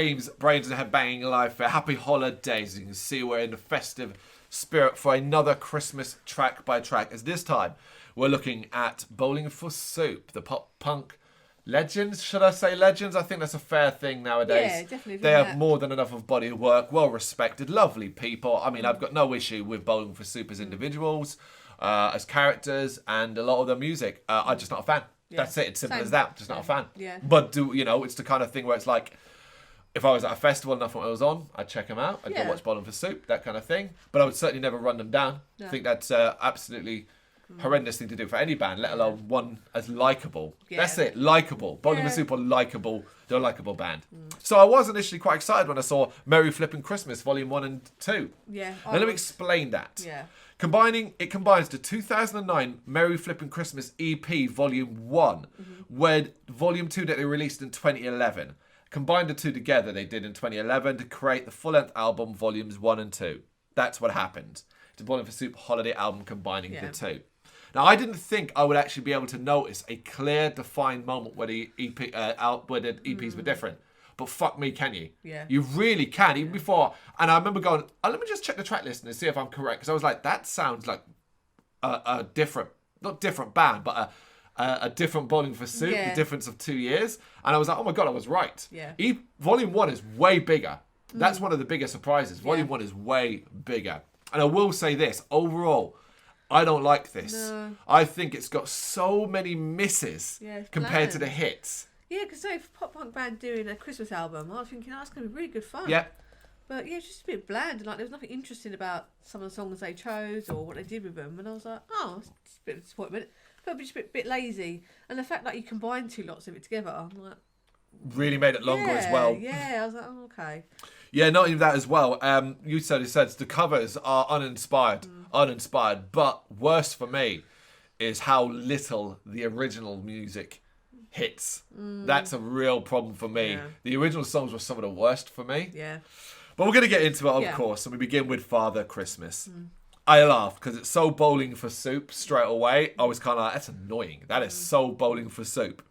name's Brrraains A Head-Banging Life. Happy holidays. You can see we're in the festive spirit for another Christmas track by track. As this time, we're looking at Bowling for Soup, the pop-punk legends. Should I say legends? I think that's a fair thing nowadays. Yeah, definitely. They have more than enough of body of work, well-respected, lovely people. I mean, I've got no issue with Bowling for Soup as individuals, as characters, and a lot of their music. I'm just not a fan. Yeah. That's it. It's simple as that. Just not a fan. Yeah. But it's the kind of thing where it's like, if I was at a festival and I thought it was on, I'd check them out. I'd go watch Bowling for Soup, that kind of thing. But I would certainly never run them down. I think that's absolutely horrendous thing to do for any band, let alone one as likeable. Yeah. That's it, likeable. Bowling for Soup are likeable. They're a likeable band. So I was initially quite excited when I saw Merry Flippin Christmas Volume 1 and 2. Yeah. Now let me explain that. Yeah. It combines the 2009 Merry Flippin Christmas EP Volume 1 with Volume 2 that they released in 2011. Combined the two together, they did in 2011 to create the full-length album Volumes 1 and 2. That's what happened. It's a Bowling for Soup holiday album combining the two. Now, I didn't think I would actually be able to notice a clear, defined moment where the EPs were different. But fuck me, can you? Yeah. You really can, even before. And I remember going, let me just check the track list and see if I'm correct. Because I was like, that sounds like a different, not different band, but a different Bowling for Soup, the difference of 2 years. And I was like, oh my God, I was right. Yeah. Volume 1 is way bigger. That's one of the biggest surprises. Volume 1 is way bigger. And I will say this, overall, I don't like this. No. I think it's got so many misses compared to the hits. Yeah, because if a pop punk band doing a Christmas album, I was thinking, that's going to be really good fun. Yeah. But yeah, it's just a bit bland. And like, there was nothing interesting about some of the songs they chose or what they did with them. And I was like, oh, it's a bit of a disappointment. But just a bit lazy. And the fact that you combine two lots of it together, I'm like... Really made it longer as well. Yeah, I was like, oh, okay. Yeah, not even that as well. You said the covers are uninspired. But worse for me is how little the original music hits. That's a real problem for me. Yeah. The original songs were some of the worst for me. Yeah. But we're going to get into it, of course, and we begin with Father Christmas. I laugh because it's so Bowling for Soup straight away. I was kind of like, that's annoying. That is so Bowling for Soup.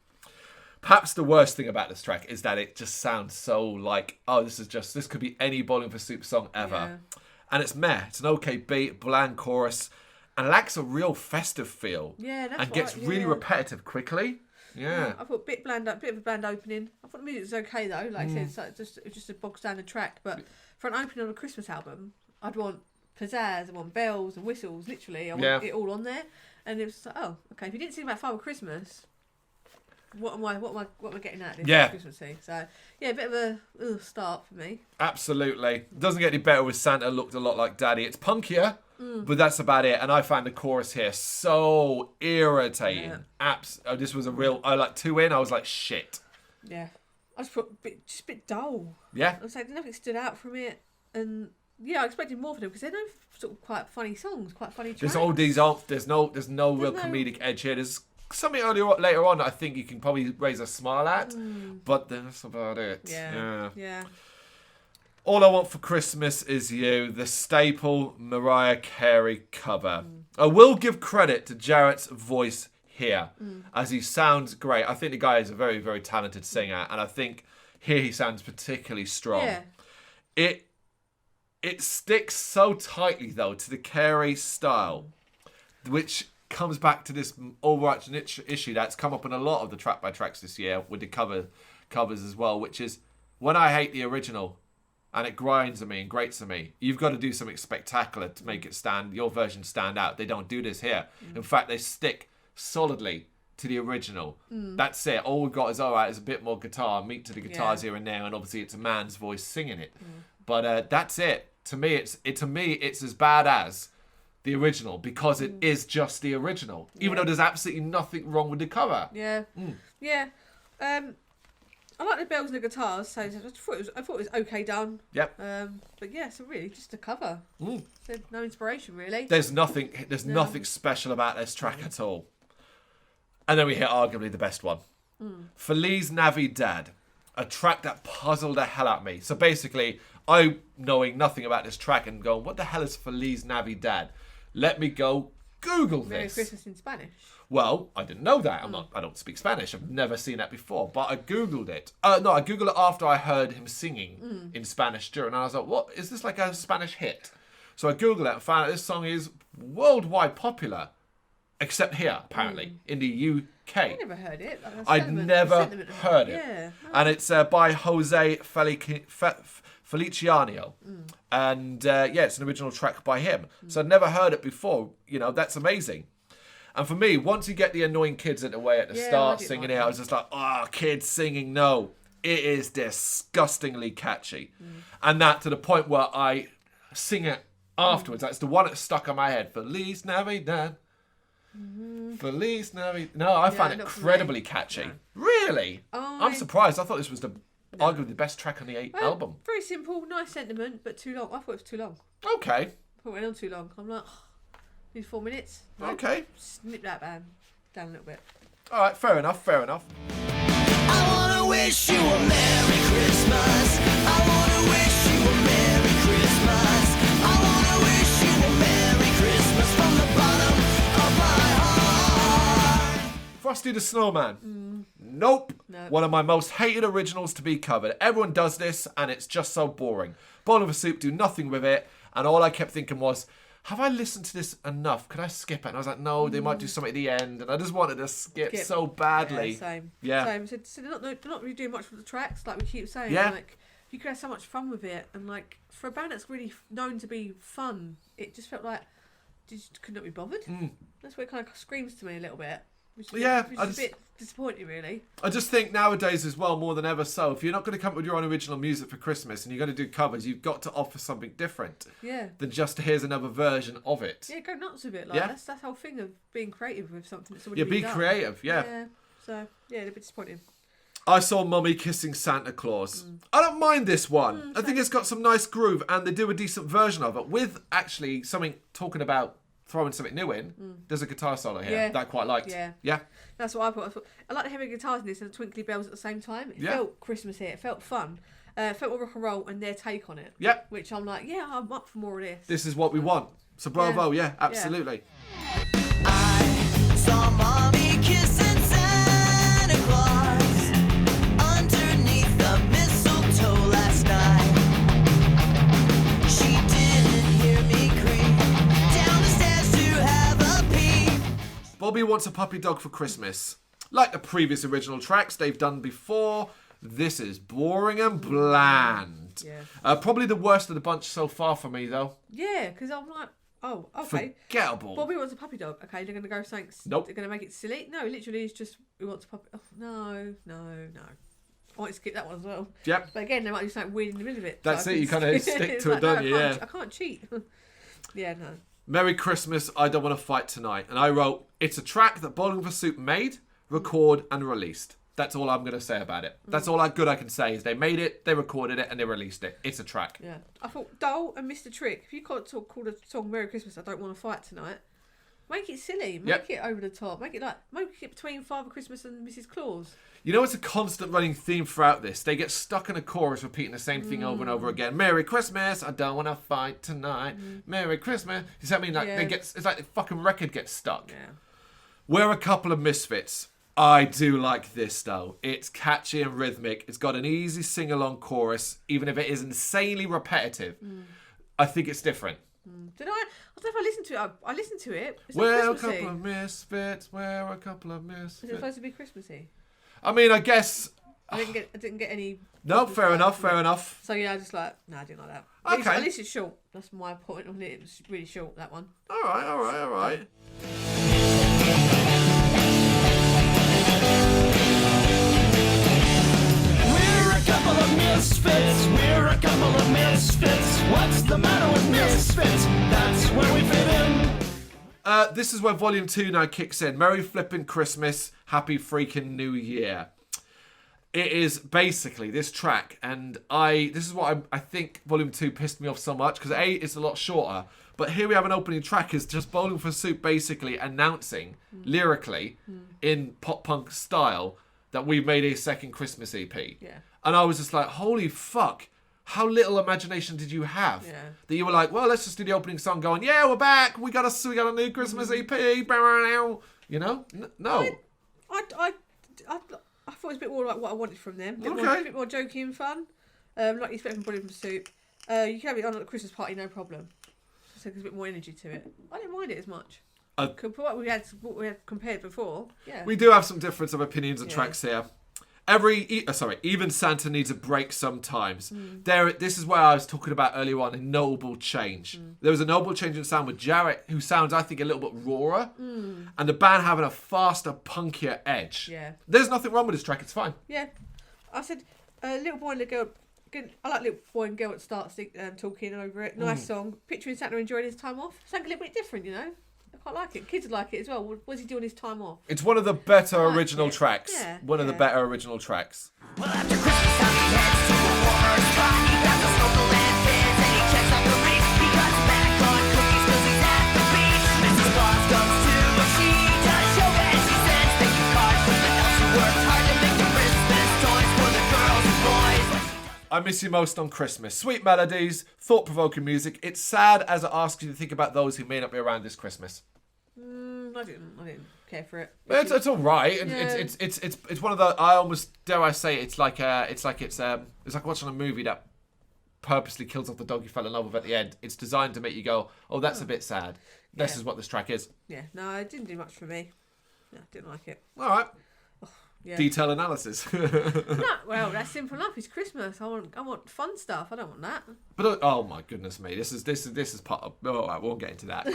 Perhaps the worst thing about this track is that it just sounds so like, this could be any Bowling for Soup song ever. Yeah. And it's meh. It's an okay beat, bland chorus, and lacks a real festive feel. Yeah, that's and gets really repetitive quickly. Yeah. I thought a bit of a bland opening. I thought the music was okay though. Like I said, it's just a bog standard track. But for an opening of a Christmas album, I'd want pizzazz, I want bells and whistles. Literally, I want it all on there. And it was like, oh, okay. If you didn't sing about Father Christmas, what am I getting at this Christmassy? So yeah, a bit of a start for me. Absolutely. Doesn't get any better with Santa looked a lot like Daddy. It's punkier, but that's about it. And I found the chorus here so irritating. Yeah. This was I like 2 in, I was like, shit. Yeah. I just put a bit dull. Yeah. I was like, nothing stood out from it. And yeah, I expected more from them because they're sort of quite funny songs, quite funny tracks. There's no real comedic edge here. There's something later on that I think you can probably raise a smile at, but that's about it. Yeah. All I Want for Christmas Is You, the staple Mariah Carey cover. I will give credit to Jarrett's voice here, as he sounds great. I think the guy is a very, very talented singer, and I think here he sounds particularly strong. Yeah. It sticks so tightly, though, to the Carey style, which comes back to this overarching issue that's come up in a lot of the track by tracks this year with the covers as well, which is when I hate the original and it grinds on me and grates on me, you've got to do something spectacular to make your version stand out. They don't do this here. In fact, they stick solidly to the original. That's it. All we've got is a bit more guitar, meat to the guitars here and there, and obviously it's a man's voice singing it. But that's it. To me, it's as bad as the original because it is just the original, even though there's absolutely nothing wrong with the cover. Yeah. Yeah. I like the bells and the guitars, so I thought it was okay done. Yep. But yeah, so really just a cover. So no inspiration really. There's nothing special about this track at all. And then we hit arguably the best one. Feliz Navidad, a track that puzzled the hell out of me. So basically, I knowing nothing about this track and going, what the hell is Feliz Navidad? Let me go Google Merry this. Christmas in Spanish. Well, I didn't know that. I don't speak Spanish. I've never seen that before. But I Googled it. No, I Googled it after I heard him singing in Spanish during. And I was like, what? Is this like a Spanish hit? So I Googled it and found out this song is worldwide popular. Except here, apparently, in the UK. I never heard it. I'd never heard it. Yeah. And it's by Jose Feliciano. And it's an original track by him. So I'd never heard it before. You know, that's amazing. And for me, once you get the annoying kids in the way at the start singing it, I was just like, kids singing, no. It is disgustingly catchy. And that to the point where I sing it afterwards. That's the one that stuck on my head. Feliz Navidad. Feliz Navidad. No, I found it incredibly catchy. No. Really? I'm surprised. I thought this was arguably the best track on the album. Very simple, nice sentiment, but too long. I thought it was too long. Okay. I thought it went on too long. I'm like, these 4 minutes. Right? Okay. Snip that down a little bit. All right, fair enough. I want to wish you a Merry Christmas. I want to wish you a Merry Christmas. I want to wish you a Merry Christmas from the bottom of my heart. Frosty the Snowman. Nope. No. One of my most hated originals to be covered. Everyone does this, and it's just so boring. Bowl of a Soup do nothing with it, and all I kept thinking was, have I listened to this enough? Could I skip it? And I was like, no, they might do something at the end, and I just wanted to skip so badly. Yeah, same. Yeah. Same. So they're not really doing much with the tracks, like we keep saying. Yeah. Like, you could have so much fun with it, and like for a band that's really known to be fun, it just felt like you just could not be bothered. That's what it kind of screams to me a little bit. Which is a bit disappointing, really. I just think nowadays as well, more than ever so, if you're not going to come up with your own original music for Christmas and you're going to do covers, you've got to offer something different than just here's another version of it. Yeah, go nuts with it. Like, that's the whole thing of being creative with something that's already been done. Creative, So, a bit disappointing. I saw Mummy Kissing Santa Claus. I don't mind this one. I think it's got some nice groove and they do a decent version of it with actually something talking about throwing something new in. There's a guitar solo here that I quite liked. Yeah. That's what I thought. I like the heavy guitars in this and the twinkly bells at the same time. It felt Christmassy. It felt fun. It felt rock and roll and their take on it. Yep. Which I'm like, I'm up for more of this. This is what we want. So bravo, absolutely. I saw Mommy kissing Santa Claus underneath the mistletoe last night. She didn't hear me creep down the stairs to have a peep. Bobby wants a puppy dog for Christmas. Like the previous original tracks they've done before, this is boring and bland. Probably the worst of the bunch so far for me, though. Yeah, because I'm like, oh, okay. Forgettable. Bobby wants a puppy dog. Okay, they're going to go thanks. Nope. They're going to make it silly. No, literally, it's just, we want a puppy. Oh, no. I might skip that one as well. Yep. But again, they might do something weird in the middle of it. That's it, you kind of stick to it, don't you? I can't cheat. No. Merry Christmas, I Don't Want to Fight Tonight. And I wrote, it's a track that Bowling for Soup made, recorded, and released. That's all I'm going to say about it. That's all good I can say is they made it, they recorded it, and they released it. It's a track. Yeah. I thought, Dole and Mr. Trick, if you can't call a song Merry Christmas, I Don't Want to Fight Tonight, make it silly. Make it over the top. Make it between Father Christmas and Mrs. Claus. You know, it's a constant running theme throughout this. They get stuck in a chorus repeating the same thing over and over again. Merry Christmas, I don't want to fight tonight. Merry Christmas. You see what I mean? Like, it's like the fucking record gets stuck. Yeah. We're a couple of misfits. I do like this, though. It's catchy and rhythmic. It's got an easy sing-along chorus, even if it is insanely repetitive. I think it's different. Did I don't know if I listened to it. I listened to it. We're a couple of misfits. We're a couple of misfits. Is it supposed to be Christmassy? I mean, I guess... I didn't get any... No, fair enough. So, I just like... No, I didn't like that. Okay. At least it's short. That's my point on it. It was really short, that one. All right. We're a couple of misfits. What's the matter with misfits? That's where we fit in. This is where Volume 2 now kicks in. Merry Flippin Christmas, Happy Freaking New Year. It is basically this track, and this is what I think Volume 2 pissed me off so much, because A, it's a lot shorter, but here we have an opening track, is just Bowling for Soup basically announcing, lyrically, in pop-punk style, that we've made a second Christmas EP. Yeah. And I was just like, holy fuck, how little imagination did you have? Yeah. That you were like, well, let's just do the opening song going, yeah, we're back. We got a new Christmas EP. You know? No. I thought it was a bit more like what I wanted from them. A bit more jokey and fun. Like you expect from Body from Soup. You can have it on at the Christmas party, no problem. So there's a bit more energy to it. I didn't mind it as much. What we had compared before. Yeah. We do have some difference of opinions and tracks here. Even Santa needs a break sometimes. This is where I was talking about earlier on, a notable change. There was a notable change in sound with Jarrett, who sounds, I think, a little bit rawer, and the band having a faster, punkier edge. Yeah. There's nothing wrong with this track, it's fine. Yeah. I said, Little Boy and Little Girl, I like Little Boy and Girl that starts talking over it. Nice song. Picturing Santa enjoying his time off. Something a little bit different, you know. I quite like it. Kids would like it as well. What does he do on his time off? It's one of the better original tracks. Yeah. One of the better original tracks. Well, after Christmas time, he heads to a warmer spot. He grabs a snorkel and fins, and he checks out the reef. He cuts back on cookies 'cause he's at the beach. Mrs. Claus comes to, and she does show, and she sends thank you cards from the elves who worked hard to make the Christmas toys for the girls and boys. I miss you most on Christmas. Sweet melodies, thought-provoking music. It's sad as it asks you to think about those who may not be around this Christmas. I didn't care for it. It's all right, and Yeah. it's one of the. I almost dare I say it's like watching a movie that purposely kills off the dog you fell in love with at the end. It's designed to make you go, oh, that's a bit sad. This is what this track is. Yeah, no, it didn't do much for me. No, didn't like it. All right. Yeah. Detail analysis. No, well, that's simple enough. It's Christmas. I want fun stuff. I don't want that. But oh my goodness me, this is part of. All right, we won't get into that.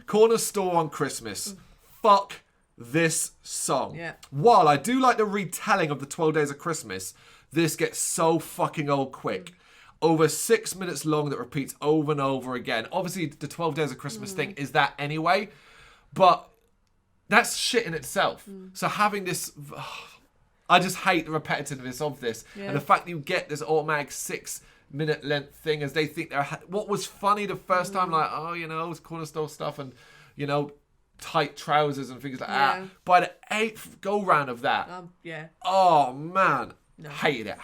Corner store on Christmas. Fuck this song. Yeah. While I do like the retelling of the 12 Days of Christmas, this gets so fucking old quick. Over 6 minutes long that repeats over and over again. Obviously, the 12 Days of Christmas thing is that anyway, but that's shit in itself. So having this, I just hate the repetitiveness of this, and the fact that you get this automatic 6 minute length thing as they think they're. What was funny the first time, like it's corner store stuff and tight trousers and things like that. By the 8th go round of that, oh man, hated it.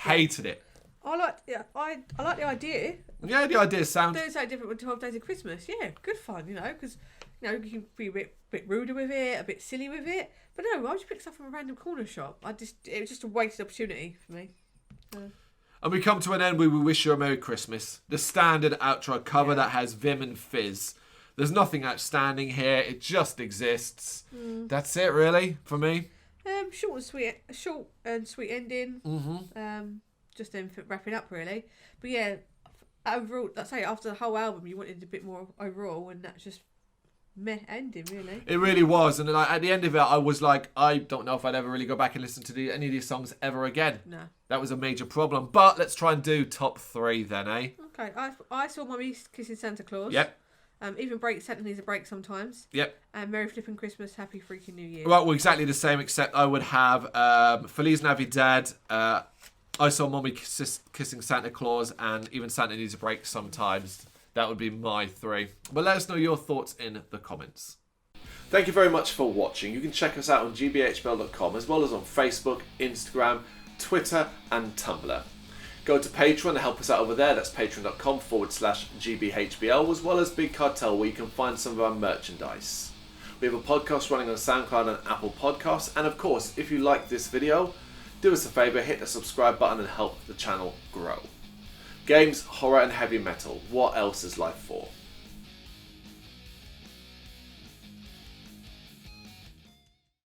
I like the idea. Yeah, the idea sounds. Doing something different with 12 Days of Christmas. Yeah, good fun, because you can be a bit ruder with it, a bit silly with it. But no, why would you pick stuff from a random corner shop? It was just a wasted opportunity for me. And we come to an end where we wish you a Merry Christmas. The standard outro cover that has Vim and Fizz. There's nothing outstanding here. It just exists. That's it, really, for me. Short and sweet ending. Just then wrapping up, really. But yeah, overall, let's say after the whole album, you wanted a bit more overall, and that's just meh ending, really. It really was, and at the end of it, I was like, I don't know if I'd ever really go back and listen to any of these songs ever again. No. That was a major problem. But let's try and do top 3 then, eh? Okay, I saw Mummy Kissing Santa Claus. Yep. Even Santa needs a break sometimes. Yep. And Merry Flippin Christmas, Happy Freaking New Year. Well, exactly the same, except I would have Feliz Navidad, I Saw Mommy Kissing Santa Claus, and Even Santa Needs a Break sometimes. That would be my 3. But let us know your thoughts in the comments. Thank you very much for watching. You can check us out on gbhbl.com as well as on Facebook, Instagram, Twitter and Tumblr. Go to Patreon to help us out over there. That's patreon.com/gbhbl, as well as Big Cartel, where you can find some of our merchandise. We have a podcast running on SoundCloud and Apple Podcasts. And of course, if you like this video, do us a favour, hit the subscribe button and help the channel grow. Games, horror and heavy metal. What else is life for?